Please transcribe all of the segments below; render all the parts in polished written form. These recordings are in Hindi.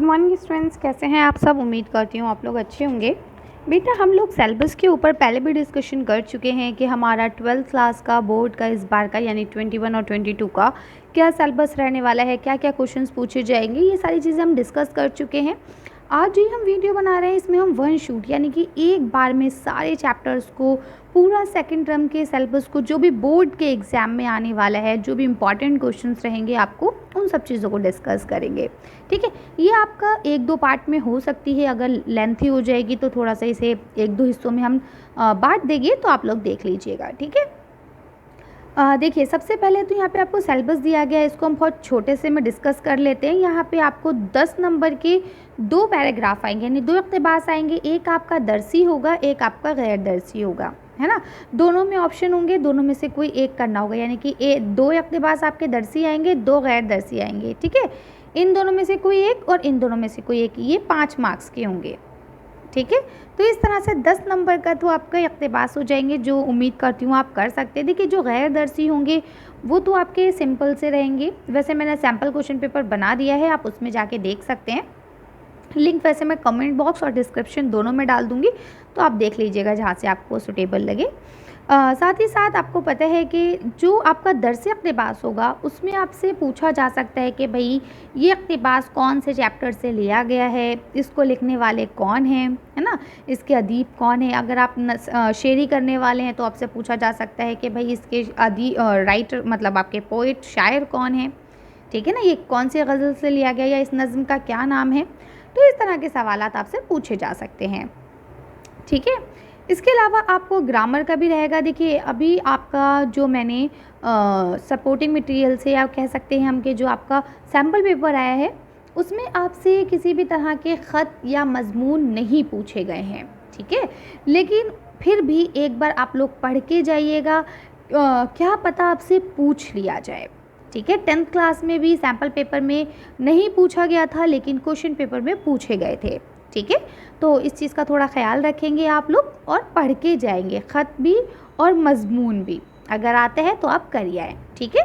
गुड मॉर्निंग स्टूडेंट्स, कैसे हैं आप सब। उम्मीद करती हूँ आप लोग अच्छे होंगे। बेटा हम लोग सिलेबस के ऊपर पहले भी डिस्कशन कर चुके हैं कि हमारा 12th क्लास का बोर्ड का इस बार का यानी 21 और 22 का क्या सिलेबस रहने वाला है, क्या क्या क्वेश्चंस पूछे जाएंगे, ये सारी चीज़ें हम डिस्कस कर चुके हैं। आज जो हम वीडियो बना रहे हैं इसमें हम वन शूट यानी कि एक बार में सारे चैप्टर्स को, पूरा सेकंड टर्म के सिलेबस को, जो भी बोर्ड के एग्ज़ाम में आने वाला है, जो भी इम्पॉर्टेंट क्वेश्चंस रहेंगे आपको उन सब चीज़ों को डिस्कस करेंगे। ठीक है, ये आपका एक दो पार्ट में हो सकती है, अगर लेंथी हो जाएगी तो थोड़ा सा इसे एक दो हिस्सों में हम बांट देंगे, तो आप लोग देख लीजिएगा। ठीक है, देखिए सबसे पहले तो यहाँ पे आपको सिलेबस दिया गया है, इसको हम बहुत छोटे से में डिस्कस कर लेते हैं। यहाँ पे आपको 10 नंबर के दो पैराग्राफ आएंगे यानी दो इक़्तिबास आएंगे, एक आपका दरसी होगा, एक आपका गैर दरसी होगा, है ना। दोनों में ऑप्शन होंगे, दोनों में से कोई एक करना होगा, यानी कि दो इक़्तिबास आपके दरसी आएंगे, दो गैर दरसी आएंगे। ठीक है, इन दोनों में से कोई एक और इन दोनों में से कोई एक, ये 5 मार्क्स के होंगे। ठीक है, तो इस तरह से 10 नंबर का तो आपका इक़्तिबास हो जाएंगे, जो उम्मीद करती हूँ आप कर सकते हैं। देखिए जो गैर दरसी होंगे वो तो आपके सिंपल से रहेंगे, वैसे मैंने सैम्पल क्वेश्चन पेपर बना दिया है, आप उसमें जाके देख सकते हैं। लिंक वैसे मैं कमेंट बॉक्स और डिस्क्रिप्शन दोनों में डाल दूँगी, तो आप देख लीजिएगा जहाँ से आपको सूटेबल लगे। साथ ही साथ आपको पता है कि जो आपका दरसी इक़्तिबास होगा उसमें आपसे पूछा जा सकता है कि भाई ये इक़्तिबास कौन से चैप्टर से लिया गया है, इसको लिखने वाले कौन हैं, है ना, इसके अदीब कौन है। अगर आप शेरी करने वाले हैं तो आपसे पूछा जा सकता है कि भाई इसके राइटर मतलब आपके पोइट शायर कौन है। ठीक है ना, ये कौन सी गज़ल से लिया गया या इस नज़्म का क्या नाम है। तो इस तरह के सवालात आपसे पूछे जा सकते हैं। ठीक है, इसके अलावा आपको ग्रामर का भी रहेगा। देखिए अभी आपका जो मैंने सपोर्टिंग मटेरियल से या कह सकते हैं हम कि जो आपका सैम्पल पेपर आया है उसमें आपसे किसी भी तरह के ख़त या मज़मून नहीं पूछे गए हैं। ठीक है, लेकिन फिर भी एक बार आप लोग पढ़ के जाइएगा, क्या पता आपसे पूछ लिया जाए। ठीक है, 10th क्लास में भी सैम्पल पेपर में नहीं पूछा गया था लेकिन क्वेश्चन पेपर में पूछे गए थे। ठीक है, तो इस चीज़ का थोड़ा ख्याल रखेंगे आप लोग और पढ़ के जाएंगे, ख़त भी और मज़मून भी अगर आता है तो आप करिए आए। ठीक है,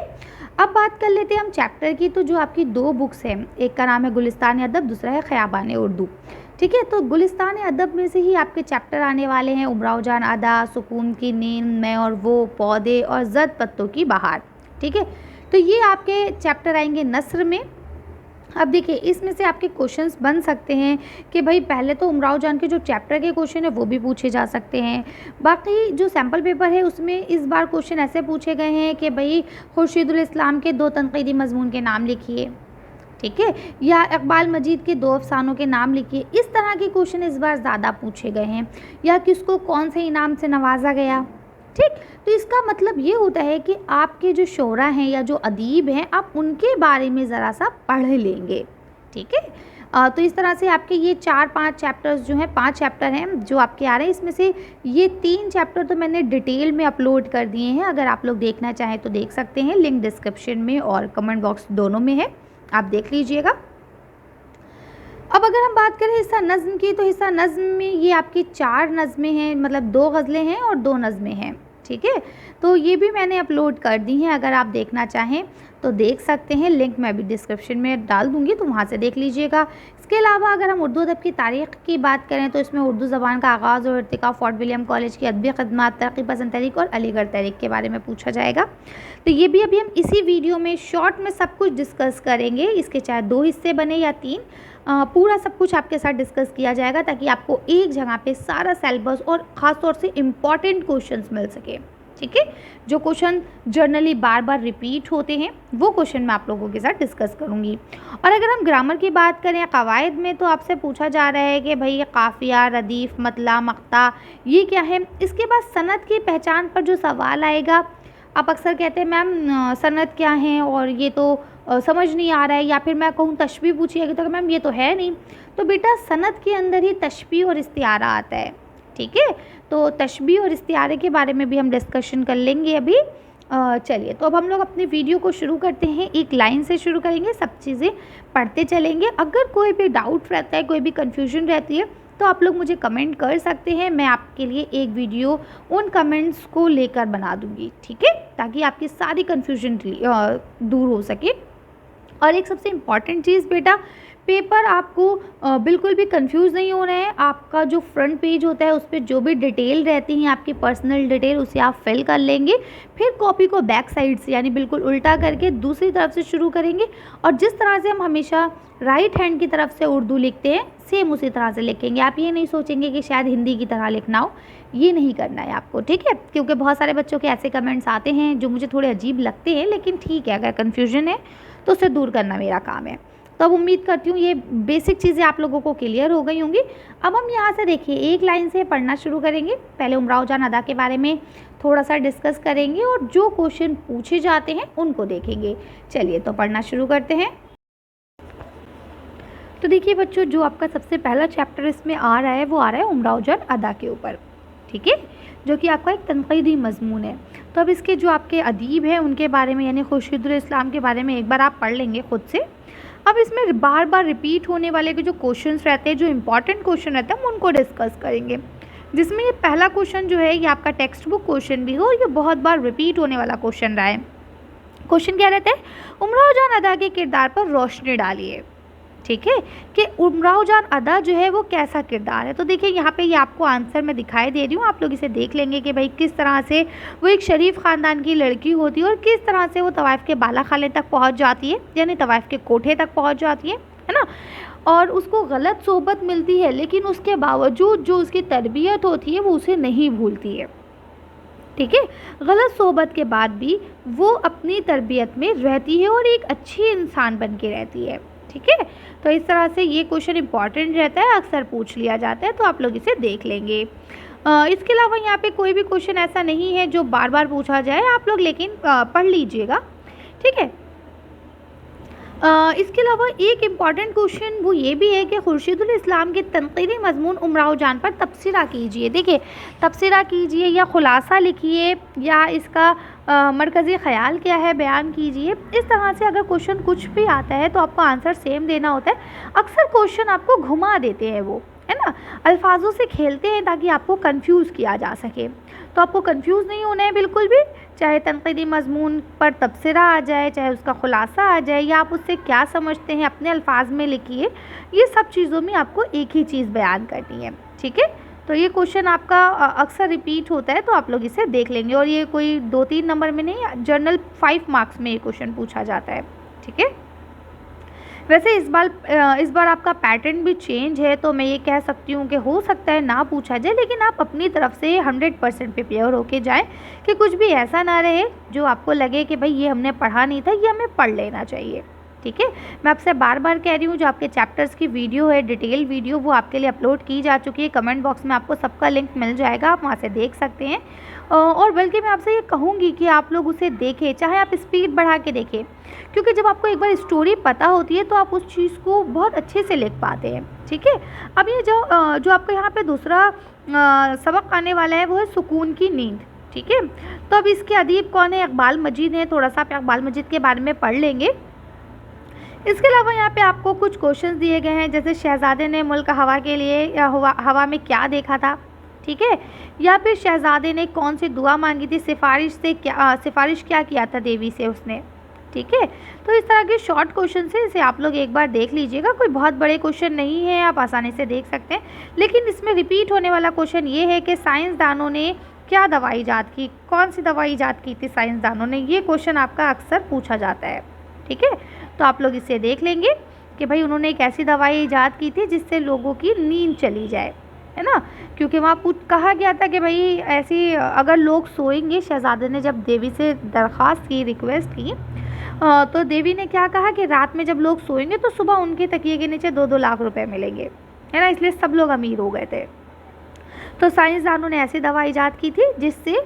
अब बात कर लेते हैं हम चैप्टर की। तो जो आपकी दो बुक्स हैं, एक का नाम है गुलिस्तान अदब, दूसरा है ख़याबान उर्दू। ठीक है, तो गुलिस्तान अदब में से ही आपके चैप्टर आने वाले हैं उमराव जान अदा, सुकून की नींद, मैं और वो, पौधे और जद पत्तों की बहार। ठीक है, तो ये आपके चैप्टर आएंगे नस्र में। अब देखिए इसमें से आपके क्वेश्चंस बन सकते हैं कि भाई पहले तो उमराव जान के जो चैप्टर के क्वेश्चन है वो भी पूछे जा सकते हैं। बाकी जो सैम्पल पेपर है उसमें इस बार क्वेश्चन ऐसे पूछे गए हैं कि भाई खुर्शीदुल इस्लाम के दो तनक़ीदी मज़मून के नाम लिखिए। ठीक है, या इकबाल मजीद के दो अफसानों के नाम लिखिए। इस तरह के क्वेश्चन इस बार ज़्यादा पूछे गए हैं, या किसको कौन से इनाम से नवाजा गया। ठीक, तो इसका मतलब ये होता है कि आपके जो शोरा हैं या जो अदीब हैं आप उनके बारे में ज़रा सा पढ़ लेंगे। ठीक है, तो इस तरह से आपके ये 4-5 चैप्टर्स जो हैं, 5 चैप्टर हैं जो आपके आ रहे हैं, इसमें से ये 3 चैप्टर तो मैंने डिटेल में अपलोड कर दिए हैं। अगर आप लोग देखना चाहें तो देख सकते हैं, लिंक डिस्क्रिप्शन में और कमेंट बॉक्स दोनों में है, आप देख लीजिएगा। अब अगर हम बात करें हिस्सा नज़्म की, तो हिस्सा नज़्म में ये आपकी 4 नज़में हैं, मतलब 2 गज़लें हैं और 2 नज़में हैं। ठीक है, तो ये भी मैंने अपलोड कर दी हैं, अगर आप देखना चाहें तो देख सकते हैं, लिंक मैं भी डिस्क्रिप्शन में डाल दूंगी, तो वहाँ से देख लीजिएगा। इसके अलावा अगर हम उर्दू अदब की तारीख़ की बात करें तो इसमें उर्दू ज़बान का आगाज़ और इर्तिका, फोर्ट विलियम कॉलेज की अदबी खदमात, तरक्की पसंद तहरीक और अलीगढ़ तहरीक के बारे में पूछा जाएगा। तो ये भी अभी हम इसी वीडियो में शॉर्ट में सब कुछ डिस्कस करेंगे, इसके चाहे 2 हिस्से बने या 3, पूरा सब कुछ आपके साथ डिस्कस किया जाएगा ताकि आपको एक जगह पे सारा सिलेबस और ख़ास तौर से इम्पॉर्टेंट क्वेश्चंस मिल सके। ठीक है, जो क्वेश्चन जर्नली बार बार रिपीट होते हैं वो क्वेश्चन मैं आप लोगों के साथ डिस्कस करूंगी। और अगर हम ग्रामर की बात करें कवायद में, तो आपसे पूछा जा रहा है कि भाई काफ़िया, रदीफ़, मतला, मक्ता ये क्या है। इसके बाद सनद की पहचान पर जो सवाल आएगा, आप अक्सर कहते हैं मैम सनद क्या है और ये तो समझ नहीं आ रहा है, या फिर मैं कहूँ तशबीह पूछिएगी तो मैम ये तो है नहीं। तो बेटा सनद के अंदर ही तशबीह और इस्तिआरा आता है। ठीक है, तो तशबीह और इस्तिआरे के बारे में भी हम डिस्कशन कर लेंगे अभी। चलिए, तो अब हम लोग अपने वीडियो को शुरू करते हैं। एक लाइन से शुरू करेंगे, सब चीज़ें पढ़ते चलेंगे। अगर कोई भी डाउट रहता है, कोई भी कन्फ्यूजन रहती है तो आप लोग मुझे कमेंट कर सकते हैं, मैं आपके लिए एक वीडियो उन कमेंट्स को लेकर बना दूंगी। ठीक है, ताकि आपकी सारी कन्फ्यूजन दूर हो सके। और एक सबसे इम्पॉर्टेंट चीज़ बेटा, पेपर आपको बिल्कुल भी कंफ्यूज नहीं होना है। आपका जो फ्रंट पेज होता है उस पे जो भी डिटेल रहती हैं आपकी पर्सनल डिटेल, उसे आप फिल कर लेंगे। फिर कॉपी को बैक साइड से यानी बिल्कुल उल्टा करके दूसरी तरफ से शुरू करेंगे, और जिस तरह से हम हमेशा राइट हैंड की तरफ से उर्दू लिखते हैं सेम उसी तरह से लिखेंगे। आप ये नहीं सोचेंगे कि शायद हिंदी की तरह लिखना हो, ये नहीं करना है आपको, ठीक है। क्योंकि बहुत सारे बच्चों के ऐसे कमेंट्स आते हैं जो मुझे थोड़े अजीब लगते हैं, लेकिन ठीक है, अगर कन्फ्यूजन है तो उसे दूर करना मेरा काम है। तो अब उम्मीद करती हूँ ये बेसिक चीज़ें आप लोगों को क्लियर हो गई होंगी। अब हम यहाँ से देखिए एक लाइन से पढ़ना शुरू करेंगे। पहले उमराव जान अदा के बारे में थोड़ा सा डिस्कस करेंगे और जो क्वेश्चन पूछे जाते हैं उनको देखेंगे। चलिए तो पढ़ना शुरू करते हैं। तो देखिए बच्चों, जो आपका सबसे पहला चैप्टर इसमें आ रहा है वो आ रहा है उमराव जान अदा के ऊपर, ठीक है, जो कि आपका एक तनक़ीदी मज़मून है। तो अब इसके जो आपके अदीब हैं उनके बारे में यानी खुर्शीदुल इस्लाम के बारे में एक बार आप पढ़ लेंगे खुद से। अब इसमें बार बार रिपीट होने वाले के जो क्वेश्चंस रहते हैं, जो इंपॉर्टेंट क्वेश्चन रहते हैं, हम उनको डिस्कस करेंगे। जिसमें ये पहला क्वेश्चन जो है ये आपका टेक्स्ट बुक क्वेश्चन भी हो और ये बहुत बार रिपीट होने वाला क्वेश्चन रहा है। क्वेश्चन क्या रहता है? उमराव जान अदा के किरदार पर रोशनी डालिए, ठीक है, कि उमराव जान अदा जो है वो कैसा किरदार है। तो देखिए यहाँ पे ये आपको आंसर मैं दिखाई दे रही हूँ, आप लोग इसे देख लेंगे कि भाई किस तरह से वो एक शरीफ ख़ानदान की लड़की होती है और किस तरह से वो तवाइफ के बाला खाले तक पहुँच जाती है, यानी तवाइफ के कोठे तक पहुँच जाती है ना। और उसको गलत सोहबत मिलती है, लेकिन उसके बावजूद जो उसकी तरबियत होती है वो उसे नहीं भूलती है, ठीक है। गलत सोहबत के बाद भी वो अपनी तरबियत में रहती है और एक अच्छी इंसान बन के रहती है, ठीक है। तो इस तरह से ये क्वेश्चन इंपॉर्टेंट रहता है, अक्सर पूछ लिया जाता है, तो आप लोग इसे देख लेंगे। इसके अलावा यहाँ पे कोई भी क्वेश्चन ऐसा नहीं है जो बार बार पूछा जाए, आप लोग लेकिन पढ़ लीजिएगा, ठीक है। इसके अलावा एक इम्पॉर्टेंट क्वेश्चन वो ये भी है कि खुर्शीदुल इस्लाम के तनक़ीदी मज़मून उमराव जान पर तबसरा कीजिए। देखिए, तबसरा कीजिए या ख़ुलासा लिखिए या इसका मरकज़ी ख़याल क्या है बयान कीजिए। इस तरह से अगर क्वेश्चन कुछ भी आता है तो आपको आंसर सेम देना होता है। अक्सर क्वेश्चन आपको घुमा देते हैं, वो है ना, अल्फाजों से खेलते हैं ताकि आपको कंफ्यूज किया जा सके। तो आपको कंफ्यूज नहीं होना है बिल्कुल भी, चाहे तनक़ीदी मज़मून पर तबसरा आ जाए, चाहे उसका ख़ुलासा आ जाए, या आप उससे क्या समझते हैं अपने अल्फाज में लिखिए। ये सब चीज़ों में आपको एक ही चीज़ बयान करनी है, ठीक है। तो ये क्वेश्चन आपका अक्सर रिपीट होता है, तो आप लोग इसे देख लेंगे। और ये कोई 2-3 नंबर में नहीं, जनरल 5 मार्क्स में ये क्वेश्चन पूछा जाता है, ठीक है। वैसे इस बार आपका पैटर्न भी चेंज है, तो मैं ये कह सकती हूँ कि हो सकता है ना पूछा जाए, लेकिन आप अपनी तरफ से 100% प्रिपेयर होके जाएं कि कुछ भी ऐसा ना रहे जो आपको लगे कि भाई ये हमने पढ़ा नहीं था, ये हमें पढ़ लेना चाहिए, ठीक है। मैं आपसे बार बार कह रही हूँ, जो आपके चैप्टर्स की वीडियो है, डिटेल वीडियो, वो आपके लिए अपलोड की जा चुकी है। कमेंट बॉक्स में आपको सबका लिंक मिल जाएगा, आप वहाँ से देख सकते हैं। और बल्कि मैं आपसे ये कहूँगी कि आप लोग उसे देखें, चाहे आप स्पीड बढ़ा के देखें, क्योंकि जब आपको एक बार स्टोरी पता होती है तो आप उस चीज़ को बहुत अच्छे से लिख पाते हैं, ठीक है। अब ये जो आपको यहाँ पे दूसरा सबक आने वाला है वो है सुकून की नींद, ठीक है। तो अब इसके अदीब कौन है? इकबाल मजीद है। थोड़ा सा आप इकबाल मजीद के बारे में पढ़ लेंगे। इसके अलावा यहाँ पे आपको कुछ क्वेश्चंस दिए गए हैं, जैसे शहज़ादे ने मुल्क हवा के लिए या हवा में क्या देखा था, ठीक है, या फिर शहज़ादे ने कौन सी दुआ मांगी थी, सिफारिश क्या किया था देवी से उसने, ठीक है। तो इस तरह के शॉर्ट क्वेश्चन है, इसे आप लोग एक बार देख लीजिएगा। कोई बहुत बड़े क्वेश्चन नहीं है, आप आसानी से देख सकते हैं। लेकिन इसमें रिपीट होने वाला क्वेश्चन ये है कि साइंसदानों ने क्या दवा ईजाद की, कौन सी दवा ईजाद की थी साइंसदानों ने, ये क्वेश्चन आपका अक्सर पूछा जाता है, ठीक है। तो आप लोग इसे देख लेंगे कि भाई उन्होंने एक ऐसी दवाई ईजाद की थी जिससे लोगों की नींद चली जाए, है ना। क्योंकि वहाँ कहा गया था कि भाई ऐसी अगर लोग सोएंगे, शहज़ादे ने जब देवी से दरख्वास्त की, रिक्वेस्ट की, तो देवी ने क्या कहा कि रात में जब लोग सोएंगे तो सुबह उनके तकिए के नीचे 2-2 लाख रुपए मिलेंगे, है ना। इसलिए सब लोग अमीर हो गए थे। तो साइंसदानों ने ऐसी दवा ईजाद की थी जिससे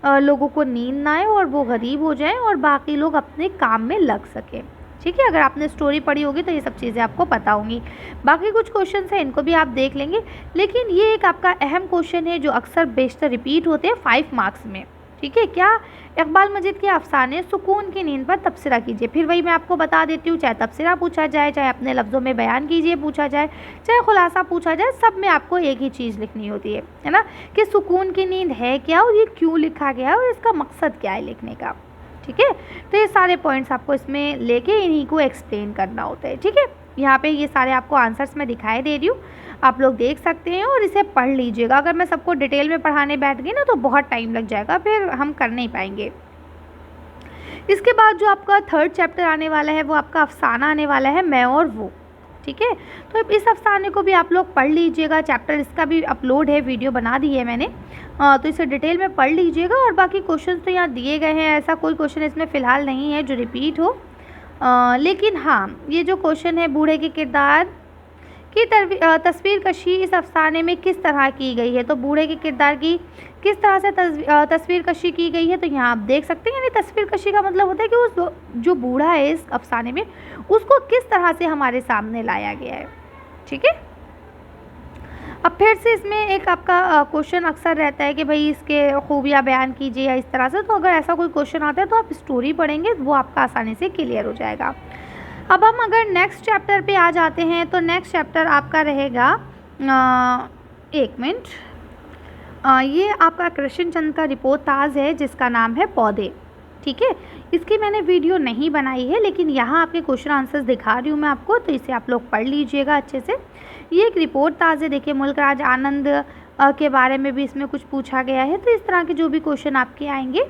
लोगों को नींद ना आए और वो गरीब हो जाएं और बाकी लोग अपने काम में लग सकें, ठीक है। अगर आपने स्टोरी पढ़ी होगी तो ये सब चीज़ें आपको पता होंगी। बाकी कुछ क्वेश्चन हैं, इनको भी आप देख लेंगे। लेकिन ये एक आपका अहम क्वेश्चन है जो अक्सर बेशतर रिपीट होते हैं 5 मार्क्स में, ठीक है। क्या? इकबाल मजीद के अफसाने सुकून की नींद पर तबसरा कीजिए। फिर वही मैं आपको बता देती हूँ, चाहे तबसरा पूछा जाए, चाहे अपने लफ्ज़ों में बयान कीजिए पूछा जाए, चाहे खुलासा पूछा जाए, सब में आपको एक ही चीज़ लिखनी होती है ना, कि सुकून की नींद है क्या और ये क्यों लिखा गया है और इसका मकसद क्या है लिखने का, ठीक है। तो ये सारे पॉइंट्स आपको इसमें लेके इन्हीं को एक्सप्लेन करना होता है, ठीक है। यहाँ पे ये सारे आपको आंसर्स मैं दिखाई दे रही हूँ, आप लोग देख सकते हैं और इसे पढ़ लीजिएगा। अगर मैं सबको डिटेल में पढ़ाने बैठ गई ना तो बहुत टाइम लग जाएगा, फिर हम कर नहीं पाएंगे। इसके बाद जो आपका थर्ड चैप्टर आने वाला है वो आपका अफसाना आने वाला है, मैं और वो। ठीक है, तो इस अफसाने को भी आप लोग पढ़ लीजिएगा। चैप्टर इसका भी अपलोड है, वीडियो बना दी है मैंने, तो इसे डिटेल में पढ़ लीजिएगा। और बाकी क्वेश्चन तो यहाँ दिए गए हैं, ऐसा कोई क्वेश्चन इसमें फ़िलहाल नहीं है जो रिपीट हो। लेकिन हाँ, ये जो क्वेश्चन है बूढ़े के किरदार की तस्वीर कशी इस अफसाने में किस तरह की गई है, तो बूढ़े के किरदार की किस तरह से तस्वीर कशी की गई है, तो यहाँ आप देख सकते हैं। यानी तस्वीर कशी का मतलब होता है कि उस जो बूढ़ा है इस अफसाने में उसको किस तरह से हमारे सामने लाया गया है। ठीक है, अब फिर से इसमें एक आपका क्वेश्चन अक्सर रहता है कि भाई इसके खूबियाँ बयान कीजिए या इस तरह से, तो अगर ऐसा कोई क्वेश्चन आता है तो आप स्टोरी पढ़ेंगे, वो आपका आसानी से क्लियर हो जाएगा। अब हम अगर नेक्स्ट चैप्टर पे आ जाते हैं तो नेक्स्ट चैप्टर आपका रहेगा, एक मिनट, ये आपका कृष्ण चंद्र का रिपोर्टाज है जिसका नाम है पौधे। ठीक है, इसकी मैंने वीडियो नहीं बनाई है, लेकिन यहाँ आपके क्वेश्चन आंसर्स दिखा रही हूँ मैं आपको, तो इसे आप लोग पढ़ लीजिएगा अच्छे से। ये एक रिपोर्टाज है, देखिए मुल्क राज आनंद के बारे में भी इसमें कुछ पूछा गया है। तो इस तरह के जो भी क्वेश्चन आपके आएंगे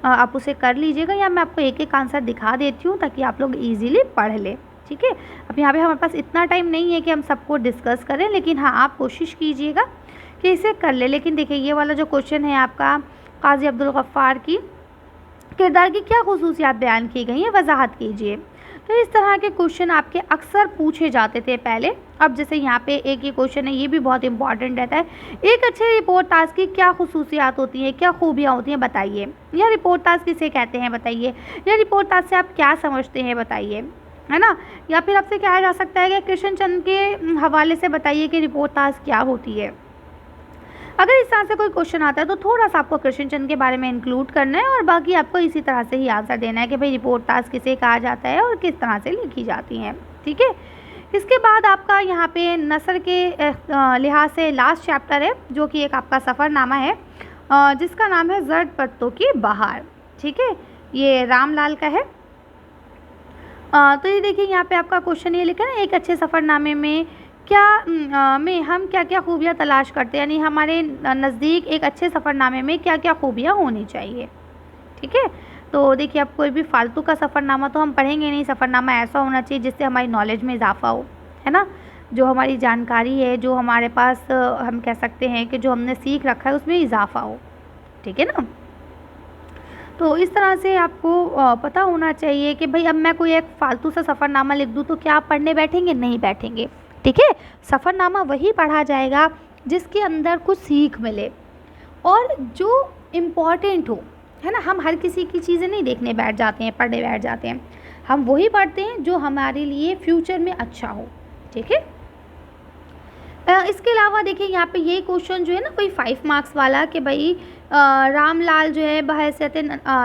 आप उसे कर लीजिएगा, या मैं आपको एक एक आंसर दिखा देती हूँ ताकि आप लोग ईजिली पढ़ लें। ठीक है, अब यहाँ पे हमारे पास इतना टाइम नहीं है कि हम सबको डिस्कस करें, लेकिन हाँ आप कोशिश कीजिएगा कि इसे कर ले। लेकिन देखिए ये वाला जो क्वेश्चन है आपका, काजी अब्दुल गफ्फार की किरदार की क्या खुसूसियात बयान की गई हैं, वजाहत कीजिए। तो इस तरह के क्वेश्चन आपके अक्सर पूछे जाते थे पहले। अब जैसे यहाँ पे एक ये क्वेश्चन है, ये भी बहुत इंपॉर्टेंट रहता है, एक अच्छे रिपोर्टाज की क्या खुसूसियात होती हैं, क्या खूबियाँ होती हैं बताइए, या रिपोर्टाज किसे कहते हैं बताइए, या रिपोर्टाज से आप क्या समझते हैं बताइए, है ना। या फिर आपसे कहा जा सकता है कि कृष्ण चंद्र के हवाले से बताइए कि रिपोर्टाज क्या होती है। अगर इस तरह से कोई क्वेश्चन आता है तो थोड़ा सा आपको कृष्ण चंद्र के बारे में इंक्लूड करना है, और बाकी आपको इसी तरह से ही आंसर देना है कि भाई रिपोर्टाज किसे कहा जाता है और किस तरह से लिखी जाती हैं। ठीक है, इसके बाद आपका यहाँ पे नस्र के लिहाज से लास्ट चैप्टर है, जो कि एक आपका सफ़रनामा है जिसका नाम है जर्द पत्तों की बहार। ठीक है, ये रामलाल का है। तो ये देखिए यहाँ पे आपका क्वेश्चन ये लिखा है ना, एक अच्छे सफ़रनामे में हम क्या क्या खूबियाँ तलाश करते हैं, यानी हमारे नज़दीक एक अच्छे सफ़रनामे में क्या क्या खूबियाँ होनी चाहिए। ठीक है, तो देखिए अब कोई भी फालतू का सफ़रनामा तो हम पढ़ेंगे नहीं, सफ़रनामा ऐसा होना चाहिए जिससे हमारी नॉलेज में इजाफ़ा हो, है ना, जो हमारी जानकारी है, जो हमारे पास हम कह सकते हैं कि जो हमने सीख रखा है उसमें इजाफ़ा हो। ठीक है ना, तो इस तरह से आपको पता होना चाहिए कि भाई अब मैं कोई एक फ़ालतू सा सफ़रनामा लिख दूँ तो क्या आप पढ़ने बैठेंगे, नहीं बैठेंगे। ठीक है, सफ़रनामा वही पढ़ा जाएगा जिसके अंदर कुछ सीख मिले और जो इम्पॉर्टेंट हो, है ना। हम हर किसी की चीज़ें नहीं देखने बैठ जाते हैं, पढ़ने बैठ जाते हैं, हम वही पढ़ते हैं जो हमारे लिए फ्यूचर में अच्छा हो। ठीक है, इसके अलावा देखिए यहाँ पे ये क्वेश्चन जो है ना कोई 5 मार्क्स वाला कि भाई रामलाल जो है बहैसियत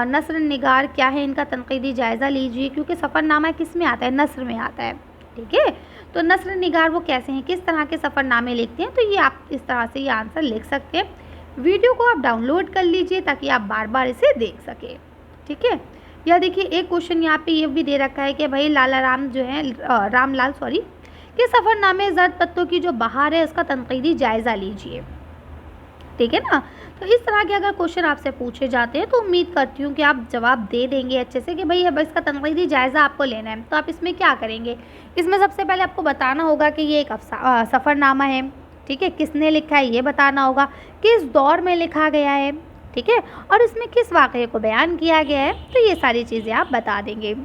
नस्र निगार क्या है, इनका तनकीदी जायज़ा लीजिए, क्योंकि सफ़रनामा किस में आता है, नस्र में आता है। ठीक है, तो नस्र निगार वो कैसे हैं, किस तरह के सफ़रनामे लिखते हैं, तो ये आप इस तरह से ये आंसर लिख सकते हैं। वीडियो को आप डाउनलोड कर लीजिए ताकि आप बार बार इसे देख सकें। ठीक है, या देखिए एक क्वेश्चन यहाँ पे ये भी दे रखा है कि भाई लाला राम जो है रामलाल सॉरी के सफ़रनामे ज़र्द पत्तों की जो बहार है उसका तनकीदी जायज़ा लीजिए। ठीक है ना, तो इस तरह के अगर क्वेश्चन आपसे पूछे जाते हैं तो उम्मीद करती हूँ कि आप जवाब दे देंगे अच्छे से कि भाई अब इसका तनकीदी जायज़ा आपको लेना है। तो आप इसमें क्या करेंगे, इसमें सबसे पहले आपको बताना होगा कि ये एक सफ़रनामा है। ठीक है, किसने लिखा है ये बताना होगा, किस दौर में लिखा गया है। ठीक है, और इसमें किस वाक़ये को बयान किया गया है, तो ये सारी चीज़ें आप बता देंगे।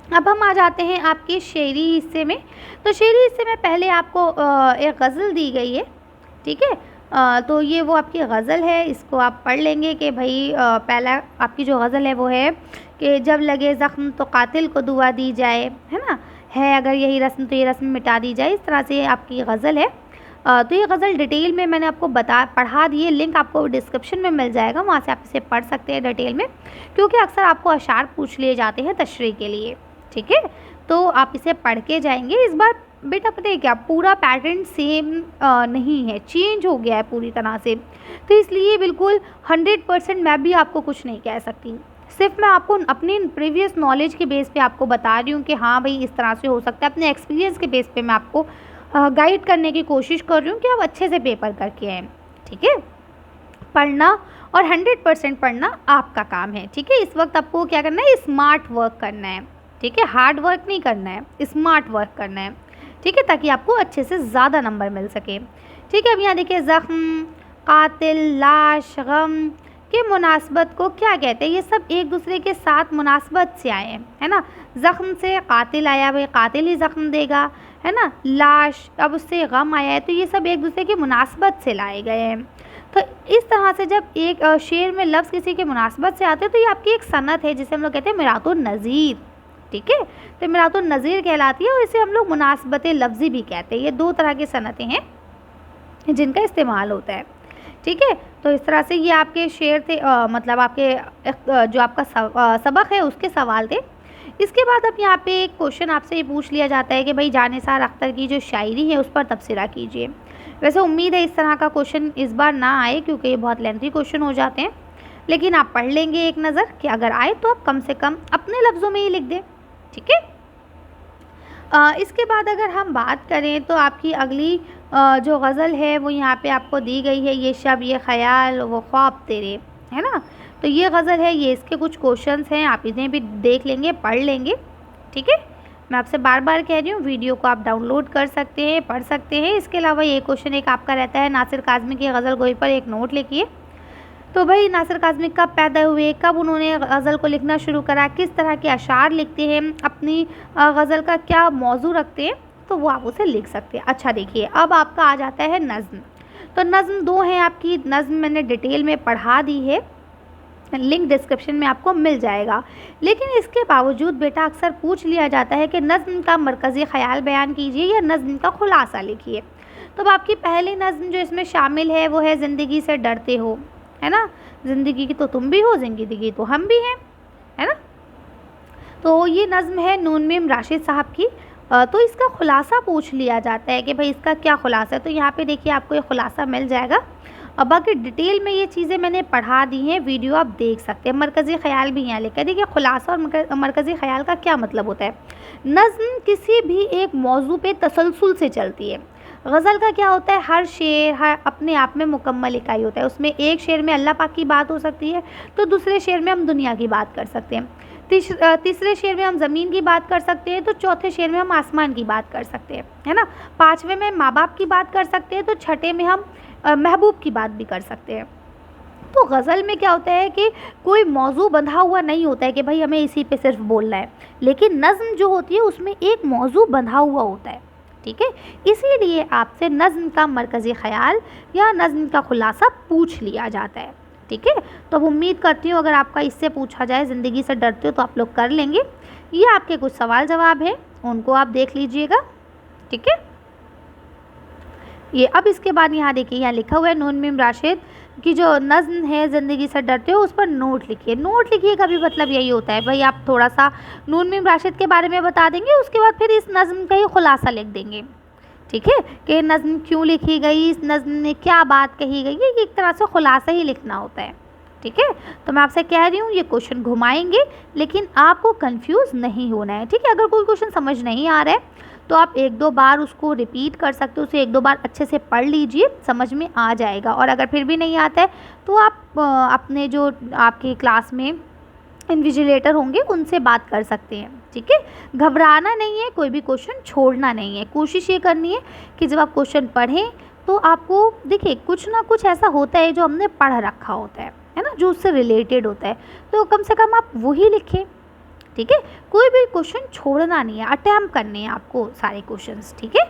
अब हम आ जाते हैं आपके शेरी हिस्से में। तो शेरी हिस्से में पहले आपको एक गज़ल दी गई है। ठीक है, तो ये वो आपकी गज़ल है, इसको आप पढ़ लेंगे कि भाई पहला आपकी जो गज़ल है वो है कि जब लगे ज़ख्म तो कातिल को दुआ दी जाए, है ना, है अगर यही रस्म तो ये रस्म मिटा दी जाए। इस तरह से आपकी गज़ल है। तो ये गज़ल डिटेल में मैंने आपको पढ़ा दी है, लिंक आपको डिस्क्रिप्शन में मिल जाएगा, वहाँ से आप इसे पढ़ सकते हैं डिटेल में, क्योंकि अक्सर आपको अशार पूछ लिए जाते हैं तशरीह के लिए। ठीक है, तो आप इसे पढ़ के जाएंगे। इस बार बेटा पता है क्या, पूरा पैटर्न सेम नहीं है, चेंज हो गया है पूरी तरह से, तो इसलिए बिल्कुल 100% मैं भी आपको कुछ नहीं कह सकती। सिर्फ मैं आपको अपनी प्रीवियस नॉलेज के बेस पे आपको बता रही हूँ कि हाँ भाई इस तरह से हो सकता है। अपने एक्सपीरियंस के बेस पे मैं आपको गाइड करने की कोशिश कर रही हूँ कि आप अच्छे से पेपर करके आएँ। ठीक है, पढ़ना और 100% पढ़ना आपका काम है। ठीक है, इस वक्त आपको क्या करना है, स्मार्ट वर्क करना है। ठीक है, हार्ड वर्क नहीं करना है, स्मार्ट वर्क करना है। ठीक है, ताकि आपको अच्छे से ज़्यादा नंबर मिल सके। ठीक है, अब यहाँ देखिए, ज़ख्म, कातिल, लाश, गम के मुनासबत को क्या कहते हैं। ये सब एक दूसरे के साथ मुनासबत से आए हैं, है ना। ज़ख्म से कातिल आया, भाई कातिल ही ज़ख्म देगा, है ना। लाश, अब उससे गम आया है, तो ये सब एक दूसरे की मुनासबत से लाए गए हैं। तो इस तरह से जब एक शेर में लफ्ज़ किसी के मुनासबत से आते हैं तो ये आपकी एक सनत है जिसे हम लोग कहते हैं मिरातुन नज़ीर। ठीक है, तो मिरातुन नज़ीर कहलाती है और इसे हम लोग मुनासबत लफ्ज़ी भी कहते हैं। ये दो तरह की सनतें हैं जिनका इस्तेमाल होता है। ठीक है, तो इस तरह से ये आपके शेर थे, मतलब आपके जो आपका सबक है उसके सवाल थे। इसके बाद अब यहाँ पे एक क्वेश्चन आपसे ये पूछ लिया जाता है कि भाई जानिसार अख्तर की जो शायरी है उस पर तबसरा कीजिए। वैसे उम्मीद है इस तरह का क्वेश्चन इस बार ना आए क्योंकि ये बहुत लेंथी क्वेश्चन हो जाते हैं, लेकिन आप पढ़ लेंगे एक नज़र कि अगर आए तो आप कम से कम अपने लफ्ज़ों में ही लिख दें। ठीक है, इसके बाद अगर हम बात करें तो आपकी अगली जो गज़ल है वो यहाँ पे आपको दी गई है, ये शब ये ख़याल वो ख्वाब तेरे, है ना। तो ये गज़ल है, ये इसके कुछ क्वेश्चंस हैं, आप इन्हें भी देख लेंगे, पढ़ लेंगे। ठीक है, मैं आपसे बार बार कह रही हूँ, वीडियो को आप डाउनलोड कर सकते हैं, पढ़ सकते हैं। इसके अलावा ये क्वेश्चन एक आपका रहता है, नासिर काज़मी की गज़ल गोई पर एक नोट लिखिए। तो भाई नासिर काज़मी कब पैदा हुए, कब उन्होंने गज़ल को लिखना शुरू करा, किस तरह के अशार लिखते हैं, अपनी गज़ल का क्या मौजू रखते हैं, तो वो आप उसे लिख सकते हैं। अच्छा देखिए, अब आपका आ जाता है नज़्म। तो नज़्म दो हैं आपकी, नज़्म मैंने डिटेल में पढ़ा दी है, लिंक डिस्क्रिप्शन में आपको मिल जाएगा। लेकिन इसके बावजूद बेटा अक्सर पूछ लिया जाता है कि नज़्म का मरकज़ी ख़याल बयान कीजिए या नज़्म का खुलासा लिखिए। तो अब आपकी पहली नज़्म जो इसमें शामिल है वो है ज़िंदगी से डरते हो, है ना। ज़िंदगी की तो तुम भी हो, ज़िंदगी तो हम भी हैं, है ना। तो ये नज़्म है नून मीम राशिद साहब की। तो इसका खुलासा पूछ लिया जाता है कि भाई इसका क्या खुलासा है। तो यहाँ पे देखिए आपको ये खुलासा मिल जाएगा। अब बाकी डिटेल में ये चीज़ें मैंने पढ़ा दी हैं, वीडियो आप देख सकते हैं। मरकज़ी ख़याल भी यहाँ लिखा है। देखिए खुलासा और मरकज़ी ख़याल का क्या मतलब होता है। नज़्म किसी भी एक मौजू पे तसलसल से चलती है। गज़ल का क्या होता है, हर शेर हर अपने आप में मुकम्मल इकाई होता है। उसमें एक शेर में अल्लाह पाक की बात हो सकती है, तो दूसरे शेर में हम दुनिया की बात कर सकते हैं, तीसरे शेर में हम ज़मीन की बात कर सकते हैं, तो चौथे शेर में हम आसमान की बात कर सकते हैं, है ना। पाँचवें में माँ बाप की बात कर सकते हैं, तो छठे में हम महबूब की बात भी कर सकते हैं। तो गज़ल में क्या होता है कि कोई मौजू बंधा हुआ नहीं होता है कि भाई हमें इसी पे सिर्फ बोलना है, लेकिन नज़्म जो होती है उसमें एक मौजू बंधा हुआ होता है। ठीक है, इसीलिए आपसे नज़्म का मरकज़ी ख़याल या नज़्म का खुलासा पूछ लिया जाता है। ठीक है, तो अब उम्मीद करती हूँ अगर आपका इससे पूछा जाए ज़िंदगी से डरते हो तो आप लोग कर लेंगे। ये आपके कुछ सवाल जवाब हैं, उनको आप देख लीजिएगा। ठीक है, ये अब इसके बाद यहाँ देखिए, यहाँ लिखा हुआ है नून मीम राशिद की जो नज़्म है ज़िंदगी से डरते हो उस पर नोट लिखिए। नोट लिखिए का भी मतलब यही होता है भाई आप थोड़ा सा नून मीम राशिद के बारे में बता देंगे, उसके बाद फिर इस नज़्म का ही खुलासा लिख देंगे। ठीक है, कि नज़्म क्यों लिखी गई, इस नज़्म में क्या बात कही गई, ये एक तरह से खुलासा ही लिखना होता है। ठीक है, तो मैं आपसे कह रही हूँ ये क्वेश्चन घुमाएंगे, लेकिन आपको कंफ्यूज नहीं होना है। ठीक है, अगर कोई क्वेश्चन समझ नहीं आ रहा है तो आप एक दो बार उसको रिपीट कर सकते हो, उसे एक दो बार अच्छे से पढ़ लीजिए, समझ में आ जाएगा। और अगर फिर भी नहीं आता है तो आप अपने जो आपके क्लास में इन्विजिलेटर होंगे उनसे बात कर सकते हैं। ठीक है, घबराना नहीं है, कोई भी क्वेश्चन छोड़ना नहीं है। कोशिश ये करनी है कि जब आप क्वेश्चन पढ़ें तो आपको देखिए कुछ ना कुछ ऐसा होता है जो हमने पढ़ रखा होता है ना, जो उससे रिलेटेड होता है, तो कम से कम आप वही लिखें। ठीक है, कोई भी क्वेश्चन छोड़ना नहीं है, अटैम्प्ट करने हैं आपको सारे क्वेश्चंस। ठीक है,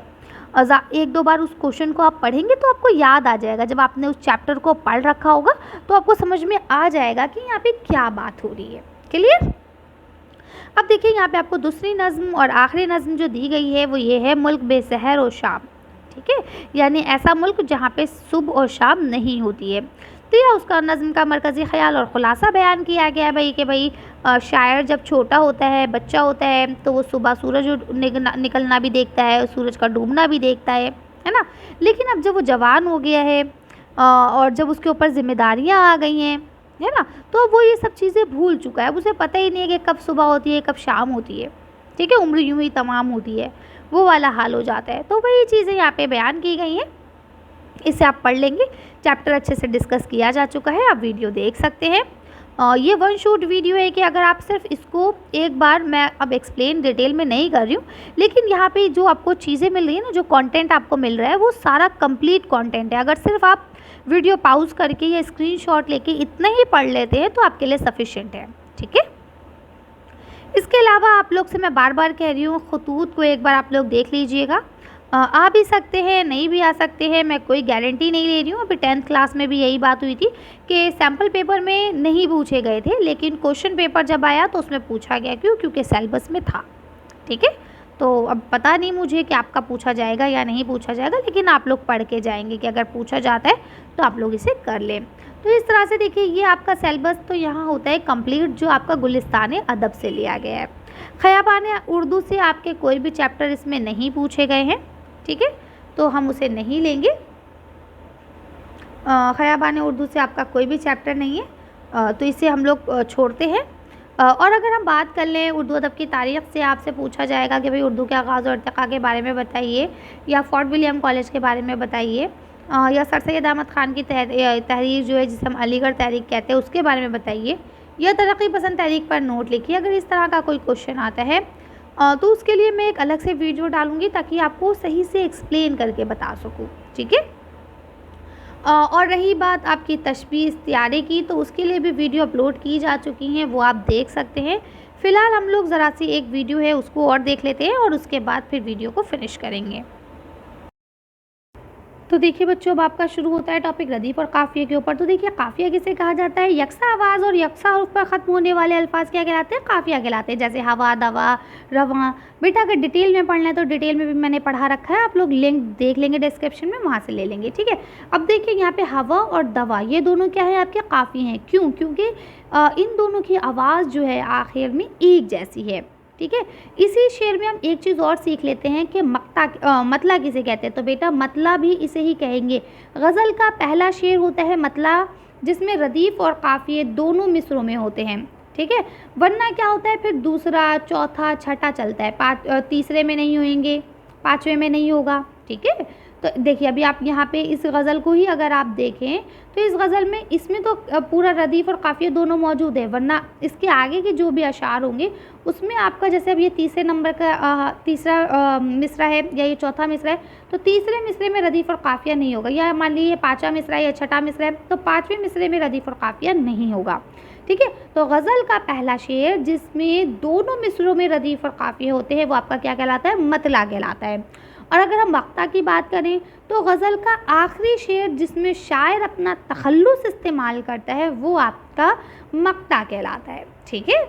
एक दो बार उस क्वेश्चन को आप पढ़ेंगे तो आपको याद आ जाएगा। जब आपने उस चैप्टर को पढ़ रखा होगा तो आपको समझ में आ जाएगा कि यहाँ पे क्या बात हो रही है। क्लियर। अब देखिए यहाँ पे आपको दूसरी नज़्म और आखिरी नज़्म जो दी गई है वो ये है मुल्क बेसहर और शाम। ठीक है, यानी ऐसा मुल्क जहाँ पे सुबह और शाम नहीं होती है। तो यह उसका नज़्म का मरकज़ी ख़याल और ख़ुलासा बयान किया गया है भाई कि भाई शायर जब छोटा होता है, बच्चा होता है, तो वो सुबह सूरज निकलना भी देखता है, सूरज का डूबना भी देखता है ना। लेकिन अब जब वो जवान हो गया है और जब उसके ऊपर ज़िम्मेदारियाँ आ गई हैं, है ना। तो वो ये सब चीज़ें भूल चुका है, अब उसे पता ही नहीं है कि कब सुबह होती है कब शाम होती है, ठीक है, उम्र यूं ही तमाम होती है, वो वाला हाल हो जाता है। तो वही चीज़ें यहाँ पे बयान की गई हैं, इसे आप पढ़ लेंगे। चैप्टर अच्छे से डिस्कस किया जा चुका है, आप वीडियो देख सकते हैं। ये वन शूट वीडियो है कि अगर आप सिर्फ इसको एक बार, मैं अब एक्सप्लेन डिटेल में नहीं कर रही हूँ, लेकिन यहाँ पे जो आपको चीज़ें मिल रही है ना, जो कंटेंट आपको मिल रहा है वो सारा कंप्लीट कंटेंट है। अगर सिर्फ आप वीडियो पॉज करके या स्क्रीनशॉट लेके इतना ही पढ़ लेते हैं तो आपके लिए सफिशिएंट है, ठीक है। इसके अलावा आप लोग से मैं बार बार कह रही हूँ, खतूत को एक बार आप लोग देख लीजिएगा। आ भी सकते हैं, नहीं भी आ सकते हैं, मैं कोई गारंटी नहीं ले रही हूँ। अभी 10th क्लास में भी यही बात हुई थी कि सैम्पल पेपर में नहीं पूछे गए थे, लेकिन क्वेश्चन पेपर जब आया तो उसमें पूछा गया। क्यों? क्योंकि सिलेबस में था, ठीक है। तो अब पता नहीं मुझे कि आपका पूछा जाएगा या नहीं पूछा जाएगा, लेकिन आप लोग पढ़ के जाएंगे कि अगर पूछा जाता है तो आप लोग इसे कर लें। तो इस तरह से देखिए, ये आपका सिलेबस तो यहाँ होता है कंप्लीट, जो आपका गुलिस्तान अदब से लिया गया है। खयाबान उर्दू से आपके कोई भी चैप्टर इसमें नहीं पूछे गए हैं, ठीक है, तो हम उसे नहीं लेंगे। खयाबान उर्दू से आपका कोई भी चैप्टर नहीं है, तो इसे हम लोग छोड़ते हैं। और अगर हम बात कर लें उर्दू अदब की तारीख़ से, आपसे पूछा जाएगा कि भाई उर्दू के आगाज़ और इर्तिक़ा के बारे में बताइए, या फोर्ट विलियम कॉलेज के बारे में बताइए, या सर सैयद अहमद ख़ान की तहरीर जो है, जिसे हम अलीगढ़ तहरीक कहते हैं, उसके बारे में बताइए, या तरक्की पसंद तहरीक पर नोट लिखिए। अगर इस तरह का कोई क्वेश्चन आता है तो उसके लिए मैं एक अलग से वीडियो डालूंगी ताकि आपको सही से एक्सप्लेन करके बता सकूं, ठीक है। और रही बात आपकी तशबीह इस्तिआरे की, तो उसके लिए भी वीडियो अपलोड की जा चुकी हैं, वो आप देख सकते हैं। फ़िलहाल हम लोग ज़रा सी एक वीडियो है उसको और देख लेते हैं और उसके बाद फिर वीडियो को फिनिश करेंगे। तो देखिए बच्चों, अब आपका शुरू होता है टॉपिक रदीफ़ और काफ़िया के ऊपर। तो देखिए, काफ़िया किसे कहा जाता है? यकसा आवाज़ और यकसा हरुफ पर ख़त्म होने वाले अल्फाज क्या कहलाते हैं? काफ़िया कहलाते हैं। जैसे हवा, दवा, रवा। बेटा अगर डिटेल में पढ़ना है तो डिटेल में भी मैंने पढ़ा रखा है, आप लोग लिंक देख लेंगे डिस्क्रिप्शन में, वहाँ से ले लेंगे, ठीक है। अब देखिए यहाँ पे हवा और दवा, ये दोनों क्या है? आपके काफ़ी हैं। क्यों? क्योंकि इन दोनों की आवाज़ जो है आखिर में एक जैसी है, ठीक है। इसी शेर में हम एक चीज़ और सीख लेते हैं कि मतला किसे कहते हैं। तो बेटा मतला भी इसे ही कहेंगे। गज़ल का पहला शेर होता है मतला, जिसमें रदीफ़ और काफ़िये दोनों मिसरों में होते हैं, ठीक है। वरना क्या होता है, फिर दूसरा, चौथा, छठा चलता है, तीसरे में नहीं होंगे, पाँचवें में नहीं होगा, ठीक है। तो देखिए अभी आप यहाँ पे इस गज़ल को ही अगर आप देखें तो इस गज़ल में इसमें तो पूरा रदीफ़ और काफ़िया दोनों मौजूद है, वरना इसके आगे के जो भी अशार होंगे उसमें आपका, जैसे अब ये तीसरे नंबर का तीसरा मिसरा है या ये चौथा मिसरा है, तो तीसरे मिसरे में रदीफ़ और काफ़िया नहीं होगा। या मान लीजिए पाँचवा मिसरा है या छठा मिसरा है, तो पाँचवें मिसरे में रदीफ़ और काफ़िया नहीं होगा, ठीक है। तो गज़ल का पहला शेर जिसमें दोनों मिसरों में रदीफ़ और काफ़िया होते हैं वो आपका क्या कहलाता है? मतला कहलाता है। और अगर हम मक्ता की बात करें तो गज़ल का आखिरी शेर जिसमें शायर अपना तखल्लुस इस्तेमाल करता है वो आपका मक्ता कहलाता है, ठीक है।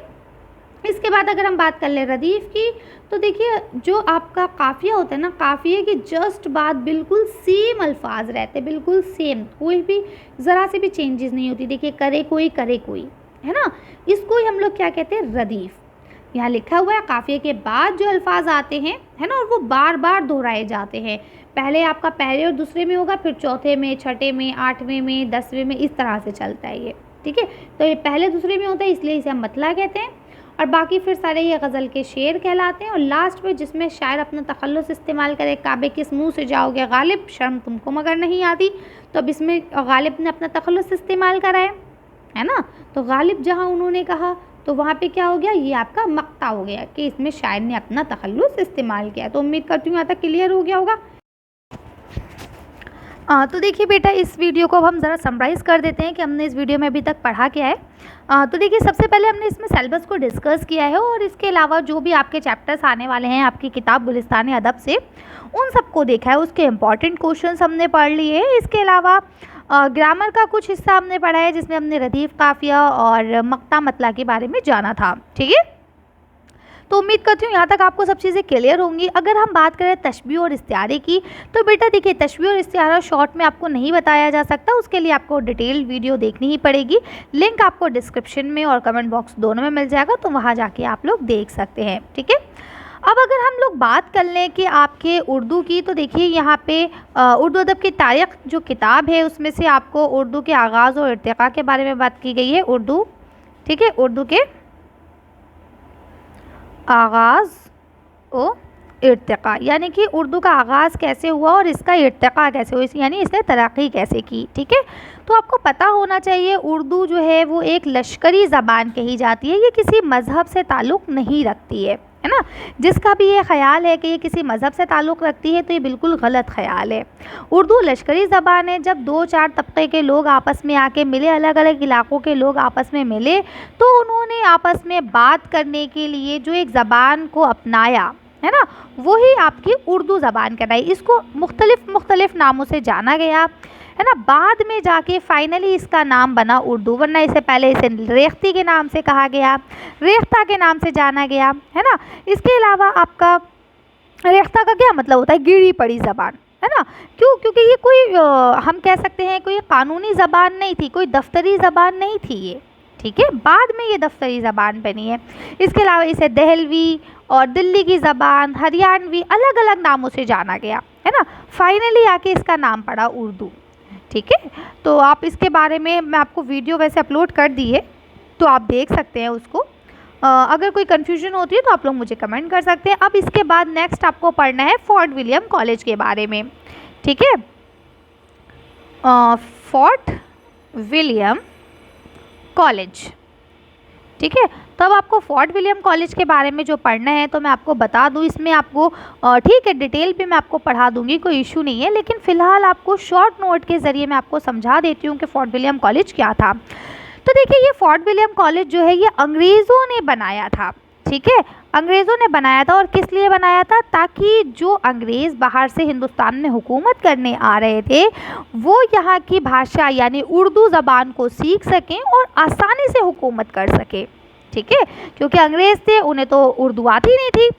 इसके बाद अगर हम बात कर लें रदीफ़ की, तो देखिए जो आपका काफ़िया होता है ना, काफ़िए के जस्ट बाद बिल्कुल सेम अल्फाज रहते हैं, बिल्कुल सेम, कोई भी ज़रा से भी चेंजेस नहीं होती। देखिए करे कोई, है ना, इसको ही हम लोग क्या कहते हैं? रदीफ़। यहाँ लिखा हुआ है काफ़िए के बाद जो अल्फाज आते हैं, है ना, और वो बार बार दोहराए जाते हैं। पहले आपका पहले और दूसरे में होगा, फिर चौथे में, छठे में, आठवें में, 10वें में, इस तरह से चलता है ये, ठीक है। तो ये पहले दूसरे में होता है, इसलिए इसे हम मतला कहते हैं। और बाकी फिर सारे ये गज़ल के शेर कहलाते हैं। और लास्ट में जिसमें शायर अपना तखल्लुस इस्तेमाल करे, काबे किस मुँह से जाओगे गालिब, शर्म तुमको मगर नहीं आती, तो अब इसमें गालिब ने अपना तखल्लुस इस्तेमाल करा है ना, तो गालिब जहाँ उन्होंने कहा तो वहाँ पे क्या हो गया? ये आपका मक्ता हो गया कि इसमें शायर ने अपना तखल्लुस इस्तेमाल किया। तो उम्मीद करती हूँ यहाँ तक क्लियर हो गया होगा। तो देखिए बेटा, इस वीडियो को अब हम ज़रा समराइज़ कर देते हैं कि हमने इस वीडियो में अभी तक पढ़ा क्या है। तो देखिए सबसे पहले हमने इसमें सिलेबस को डिस्कस किया है, और इसके अलावा जो भी आपके चैप्टर्स आने वाले हैं आपकी किताब गुलिस्तान अदब से, उन सबको देखा है, उसके इम्पॉर्टेंट क्वेश्चंस हमने पढ़ लिए हैं। इसके अलावा ग्रामर का कुछ हिस्सा हमने पढ़ा है जिसमें हमने रदीफ़, काफ़िया और मक्ता मतला के बारे में जाना था, ठीक है। तो उम्मीद करती हूँ यहाँ तक आपको सब चीज़ें क्लियर होंगी। अगर हम बात करें तशबीह और इस्तिआरे की, तो बेटा देखिए तशबीह और इस्तिआरा शॉर्ट में आपको नहीं बताया जा सकता, उसके लिए आपको डिटेल वीडियो देखनी ही पड़ेगी। लिंक आपको डिस्क्रिप्शन में और कमेंट बॉक्स दोनों में मिल जाएगा, तो वहाँ जाके आप लोग देख सकते हैं, ठीक है। अब अगर हम लोग बात कर लें कि आपके उर्दू की, तो देखिए यहाँ पे उर्दू अदब की तारीख़ जो किताब है उसमें से आपको उर्दू के आगाज़ और इर्तिक़ा के बारे में बात की गई है। उर्दू, ठीक है, उर्दू के आगाज़ और इर्तिक़ा, यानी कि उर्दू का आगाज़ कैसे हुआ और इसका इर्तिक़ा कैसे हुआ, यानी इसने तरक्की कैसे की। ठीक है, तो आपको पता होना चाहिए उर्दू जो है वो एक लश्करी ज़बान कही जाती है, ये किसी मज़हब से ताल्लुक़ नहीं रखती है ना। जिसका भी ये ख़्याल है कि ये किसी मज़हब से ताल्लुक़ रखती है तो ये बिल्कुल गलत ख़्याल है। उर्दू लश्करी ज़बान है। जब 2-4 तबके के लोग आपस में आके मिले, अलग अलग इलाक़ों के लोग आपस में मिले, तो उन्होंने आपस में बात करने के लिए जो एक ज़बान को अपनाया है ना, वही आपकी उर्दू ज़बान कहलाई। इसको मुख्तलिफ़ नामों से जाना गया है ना, बाद में जाके फाइनली इसका नाम बना उर्दू, वरना इससे पहले इसे रेख्ती के नाम से कहा गया, रेख्ता के नाम से जाना गया है ना। इसके अलावा आपका रेख्ता का क्या मतलब होता है, गिरी पड़ी ज़बान है ना। क्यों? क्योंकि ये कोई हम कह सकते हैं कोई कानूनी ज़बान नहीं थी, कोई दफ्तरी ज़बान नहीं थी ये। ठीक है, बाद में ये दफ्तरी ज़बान बनी है। इसके अलावा इसे दहलवी और दिल्ली की ज़बान, हरियाणवी, अलग अलग नामों से जाना गया है ना। फाइनली आके इसका नाम पड़ा उर्दू। ठीक है, तो आप इसके बारे में मैं आपको वीडियो वैसे अपलोड कर दी है, तो आप देख सकते हैं उसको। अगर कोई कन्फ्यूजन होती है तो आप लोग मुझे कमेंट कर सकते हैं। अब इसके बाद नेक्स्ट आपको पढ़ना है फोर्ट विलियम कॉलेज के बारे में। ठीक है, फोर्ट विलियम कॉलेज, ठीक है। तब आपको फोर्ट विलियम कॉलेज के बारे में जो पढ़ना है तो मैं आपको बता दूं, इसमें आपको ठीक है डिटेल पे मैं आपको पढ़ा दूंगी, कोई इशू नहीं है, लेकिन फ़िलहाल आपको शॉर्ट नोट के ज़रिए मैं आपको समझा देती हूँ कि फोर्ट विलियम कॉलेज क्या था। तो देखिए, ये फोर्ट विलियम कॉलेज जो है ये अंग्रेज़ों ने बनाया था। ठीक है, अंग्रेज़ों ने बनाया था। और किस लिए बनाया था? ताकि जो अंग्रेज़ बाहर से हिंदुस्तान में हुकूमत करने आ रहे थे वो यहाँ की भाषा यानी उर्दू ज़बान को सीख सकें और आसानी से हुकूमत कर सकें। ठीक है, क्योंकि अंग्रेज़ थे, उन्हें तो उर्दू आती नहीं थी,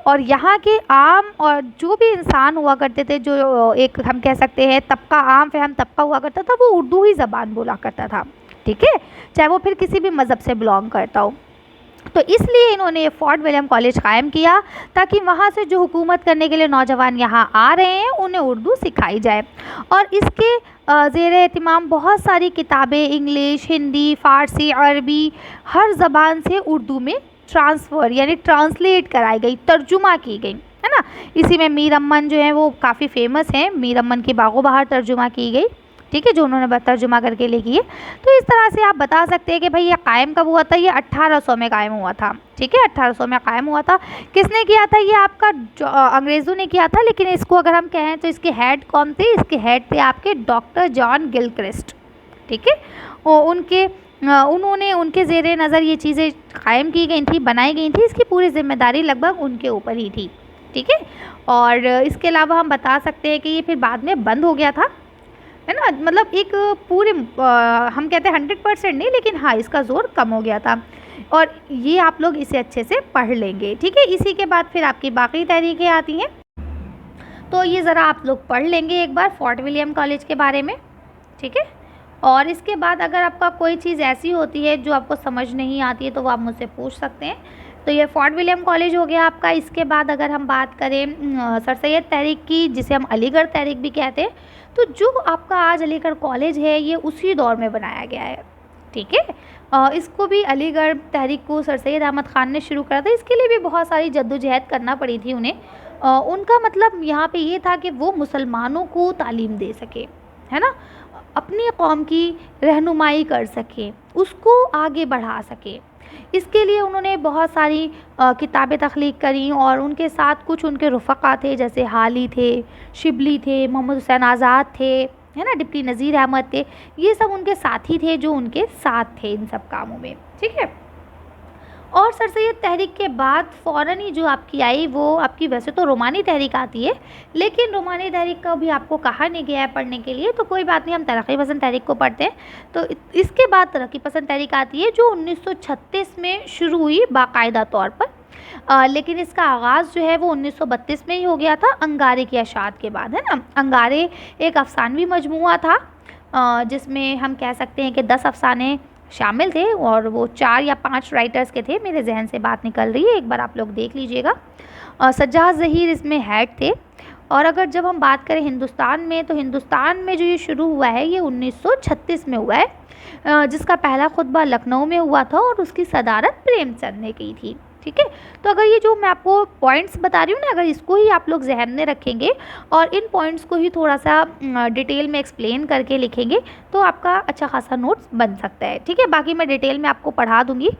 और यहाँ के आम और जो भी इंसान हुआ करते थे, जो एक हम कह सकते हैं तबका, आम फहम तबका हुआ करता था, वो उर्दू ही ज़बान बोला करता था। ठीक है, चाहे वो फिर किसी भी मज़हब से बिलोंग करता हो। तो इसलिए इन्होंने ये फोर्ट विलियम कॉलेज कायम किया ताकि वहाँ से जो हुकूमत करने के लिए नौजवान यहाँ आ रहे हैं उन्हें उर्दू सिखाई जाए। और इसके ज़ेरे एहतिमाम बहुत सारी किताबें इंग्लिश, हिंदी, फ़ारसी, अरबी हर ज़बान से उर्दू में ट्रांसफ़र यानी ट्रांसलेट कराई गई, तर्जुमा की गई है ना। इसी में मीर अमन जो है वो काफ़ी फेमस हैं, मीर अमन की बागो बहार तर्जुमा की गई। ठीक है, जो उन्होंने तर्जुमा करके लिखी है। तो इस तरह से आप बता सकते हैं कि भाई ये कायम कब हुआ था? ये 1800 में कायम हुआ था। ठीक है, 1800 में कायम हुआ था। किसने किया था? ये आपका अंग्रेज़ों ने किया था। लेकिन इसको अगर हम कहें तो इसके हेड कौन थे? इसके हेड थे आपके डॉक्टर जॉन गिलक्रिस्ट। ठीक है, और उन्होंने उनके ज़ेरे नज़र ये चीज़ें कायम की गई थी, बनाई गई थी। इसकी पूरी जिम्मेदारी लगभग उनके ऊपर ही थी। ठीक है, और इसके अलावा हम बता सकते हैं कि ये फिर बाद में बंद हो गया था, है ना। मतलब एक पूरे हम कहते हैं 100% नहीं, लेकिन हाँ इसका ज़ोर कम हो गया था। और ये आप लोग इसे अच्छे से पढ़ लेंगे। ठीक है, इसी के बाद फिर आपकी बाकी तहरीकें आती हैं, तो ये ज़रा आप लोग पढ़ लेंगे एक बार फोर्ट विलियम कॉलेज के बारे में। ठीक है, और इसके बाद अगर आपका कोई चीज़ ऐसी होती है जो आपको समझ नहीं आती है तो वो आप मुझसे पूछ सकते हैं। तो ये फोर्ट विलियम कॉलेज हो गया आपका। इसके बाद अगर हम बात करें सर सैयद तहरीक की, जिसे हम अलीगढ़ तहरीक भी कहते हैं, तो जो आपका आज अलीगढ़ कॉलेज है ये उसी दौर में बनाया गया है। ठीक है, इसको भी अलीगढ़ तहरीक को सर सैयद अहमद ख़ान ने शुरू करा था। इसके लिए भी बहुत सारी जद्दोजहद करना पड़ी थी उन्हें। उनका मतलब यहाँ पे ये था कि वो मुसलमानों को तालीम दे सके, है ना, अपनी कौम की रहनुमाई कर सके, उसको आगे बढ़ा सके। इसके लिए उन्होंने बहुत सारी किताबें तख्लीक करी और उनके साथ कुछ उनके रुफ़क़ा थे, जैसे हाली थे, शिबली थे, मोहम्मद हुसैन आज़ाद थे, है ना, डिप्टी नज़ीर अहमद थे। ये सब उनके साथी थे जो उनके साथ थे इन सब कामों में। ठीक है, और सर सैयद तहरीक के बाद फ़ौरन ही जो आपकी आई वो आपकी वैसे तो रोमानी तहरीक आती है, लेकिन रोमानी तहरीक का भी आपको कहा नहीं गया है पढ़ने के लिए, तो कोई बात नहीं, हम तरक्की पसंद तहरीक को पढ़ते हैं। तो इसके बाद तरक्की पसंद तहरीक आती है जो 1936 में शुरू हुई बाकायदा तौर पर। लेकिन इसका आगाज़ जो है वो 1932 में ही हो गया था, अंगारे की अशात के बाद, है ना। अंगारे एक अफसानवी मजमुआ था जिसमें हम कह सकते हैं कि 10 अफसाने शामिल थे और वो 4 या 5 राइटर्स के थे, मेरे जहन से बात निकल रही है, एक बार आप लोग देख लीजिएगा। सज्जाद ज़हीर इसमें हेड थे। और अगर जब हम बात करें हिंदुस्तान में, तो हिंदुस्तान में जो ये शुरू हुआ है ये 1936 में हुआ है, जिसका पहला खुतबा लखनऊ में हुआ था और उसकी सदारत प्रेमचंद ने की थी। ठीक है, तो अगर ये जो मैं आपको पॉइंट्स बता रही हूँ ना, अगर इसको ही आप लोग जहन में रखेंगे और इन पॉइंट्स को ही थोड़ा सा डिटेल में एक्सप्लेन करके लिखेंगे तो आपका अच्छा खासा नोट्स बन सकता है। ठीक है, बाकी मैं डिटेल में आपको पढ़ा दूँगी।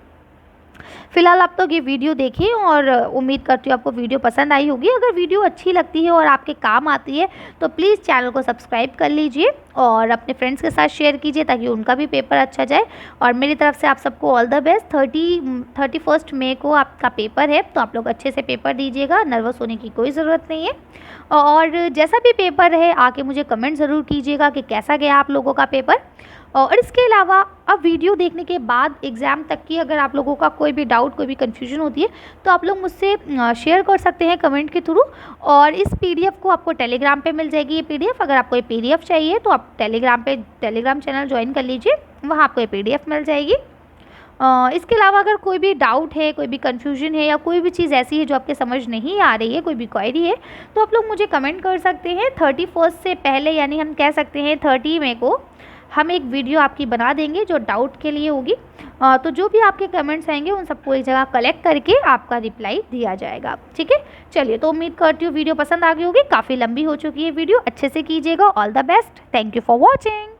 फिलहाल आप लोग ये वीडियो देखिए और उम्मीद करती हूँ आपको वीडियो पसंद आई होगी। अगर वीडियो अच्छी लगती है और आपके काम आती है तो प्लीज़ चैनल को सब्सक्राइब कर लीजिए और अपने फ्रेंड्स के साथ शेयर कीजिए ताकि उनका भी पेपर अच्छा जाए। और मेरी तरफ से आप सबको ऑल द बेस्ट। 31 मई को आपका पेपर है, तो आप लोग अच्छे से पेपर दीजिएगा, नर्वस होने की कोई ज़रूरत नहीं है। और जैसा भी पेपर रहे आके मुझे कमेंट ज़रूर कीजिएगा कि कैसा गया आप लोगों का पेपर। और इसके अलावा अब वीडियो देखने के बाद एग्ज़ाम तक की अगर आप लोगों का कोई भी डाउट, कोई भी कन्फ्यूजन होती है तो आप लोग मुझसे शेयर कर सकते हैं कमेंट के थ्रू। और इस पीडीएफ को आपको टेलीग्राम पे मिल जाएगी। ये पीडीएफ, अगर आपको ये पीडीएफ चाहिए तो आप टेलीग्राम चैनल ज्वाइन कर लीजिए, वहाँ आपको ये पीडीएफ मिल जाएगी। इसके अलावा अगर कोई भी डाउट है, कोई भी कन्फ्यूजन है या कोई भी चीज़ ऐसी है जो आपके समझ नहीं आ रही है, कोई भी क्वेरी है, तो आप लोग मुझे कमेंट कर सकते हैं। 31 से पहले, यानी हम कह सकते हैं 30 मई को हम एक वीडियो आपकी बना देंगे जो डाउट के लिए होगी। तो जो भी आपके कमेंट्स आएंगे उन सबको एक जगह कलेक्ट करके आपका रिप्लाई दिया जाएगा। ठीक है, चलिए, तो उम्मीद करती हूँ वीडियो पसंद आ गई होगी। काफ़ी लंबी हो चुकी है वीडियो, अच्छे से कीजिएगा। All the best, thank you for watching.